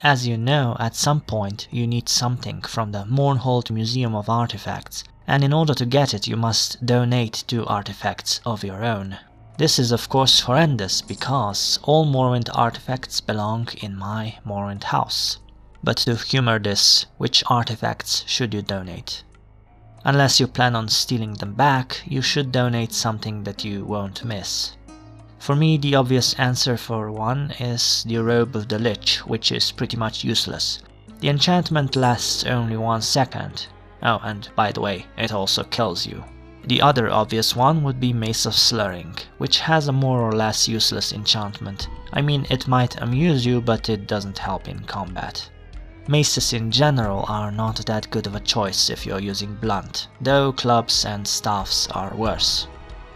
As you know, at some point you need something from the Mournhold Museum of Artifacts, and in order to get it you must donate 2 artifacts of your own. This is of course horrendous because all Morrowind artifacts belong in my Morrowind house. But to humor this, which artifacts should you donate? Unless you plan on stealing them back, you should donate something that you won't miss. For me, the obvious answer for one is the Robe of the Lich, which is pretty much useless. The enchantment lasts only 1 second. Oh, and by the way, it also kills you. The other obvious one would be Mace of Slurring, which has a more or less useless enchantment. I mean, it might amuse you, but it doesn't help in combat. Maces in general are not that good of a choice if you're using blunt, though clubs and staffs are worse.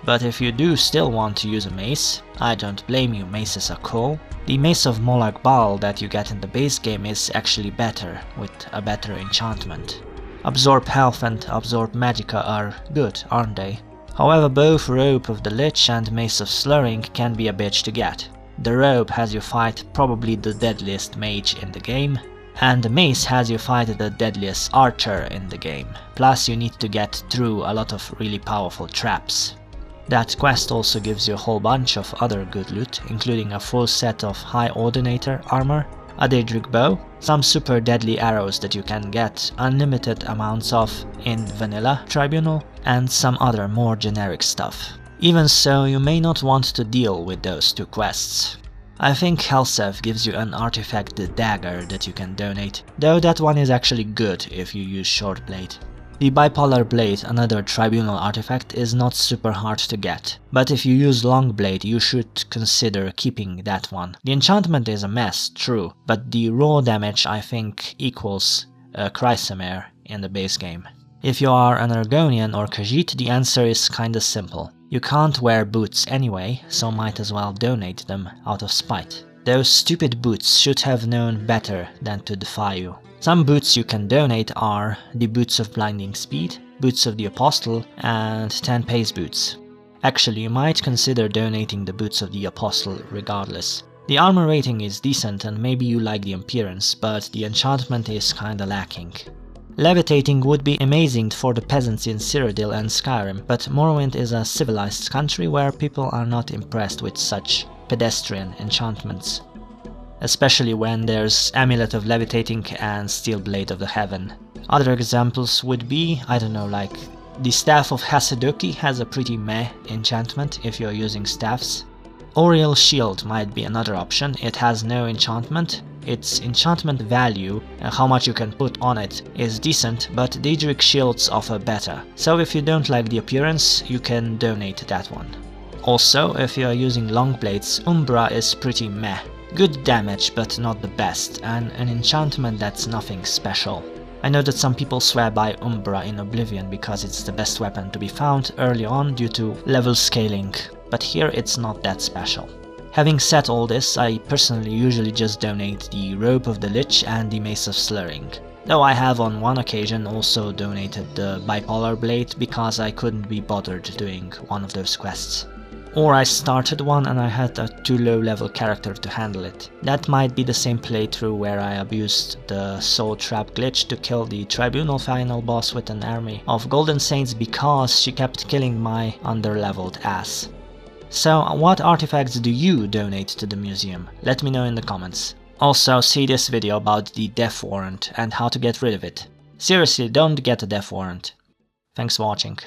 But if you do still want to use a mace, I don't blame you, maces are cool. The Mace of Molag Bal that you get in the base game is actually better, with a better enchantment. Absorb Health and Absorb Magicka are good, aren't they? However, both Robe of the Lich and Mace of Slurring can be a bitch to get. The Robe has you fight probably the deadliest mage in the game, and the Mace has you fight the deadliest archer in the game, plus you need to get through a lot of really powerful traps. That quest also gives you a whole bunch of other good loot, including a full set of High Ordinator armor, a Daedric bow, some super deadly arrows that you can get unlimited amounts of in Vanilla Tribunal, and some other more generic stuff. Even so, you may not want to deal with those 2 quests. I think Helsev gives you an artifact, the dagger, that you can donate, though that one is actually good if you use short blade. The bipolar blade, another tribunal artifact, is not super hard to get, but if you use long blade you should consider keeping that one. The enchantment is a mess, true, but the raw damage I think equals Chrysamere in the base game. If you are an Argonian or Khajiit, the answer is kinda simple. You can't wear boots anyway, so might as well donate them out of spite. Those stupid boots should have known better than to defy you. Some boots you can donate are the Boots of Blinding Speed, Boots of the Apostle, and 10 pace boots. Actually, you might consider donating the Boots of the Apostle regardless. The armor rating is decent and maybe you like the appearance, but the enchantment is kinda lacking. Levitating would be amazing for the peasants in Cyrodiil and Skyrim, but Morrowind is a civilized country where people are not impressed with such pedestrian enchantments. Especially when there's Amulet of Levitating and Steel Blade of the Heaven. Other examples would be, I don't know, like the Staff of Hasedoki has a pretty meh enchantment if you're using staffs. Oriel Shield might be another option. It has no enchantment. Its enchantment value and how much you can put on it is decent, but Daedric shields offer better. So if you don't like the appearance, you can donate that one. Also, if you are using long blades, Umbra is pretty meh. Good damage, but not the best, and an enchantment that's nothing special. I know that some people swear by Umbra in Oblivion because it's the best weapon to be found early on due to level scaling, but here it's not that special. Having said all this, I personally usually just donate the Robe of the Lich and the Mace of Slurring. Though I have on one occasion also donated the Bipolar Blade because I couldn't be bothered doing one of those quests. Or I started one and I had a too low level character to handle it. That might be the same playthrough where I abused the Soul Trap glitch to kill the Tribunal final boss with an army of Golden Saints because she kept killing my underleveled ass. So what artifacts do you donate to the museum? Let me know in the comments. Also see this video about the death warrant and how to get rid of it. Seriously, don't get a death warrant. Thanks for watching.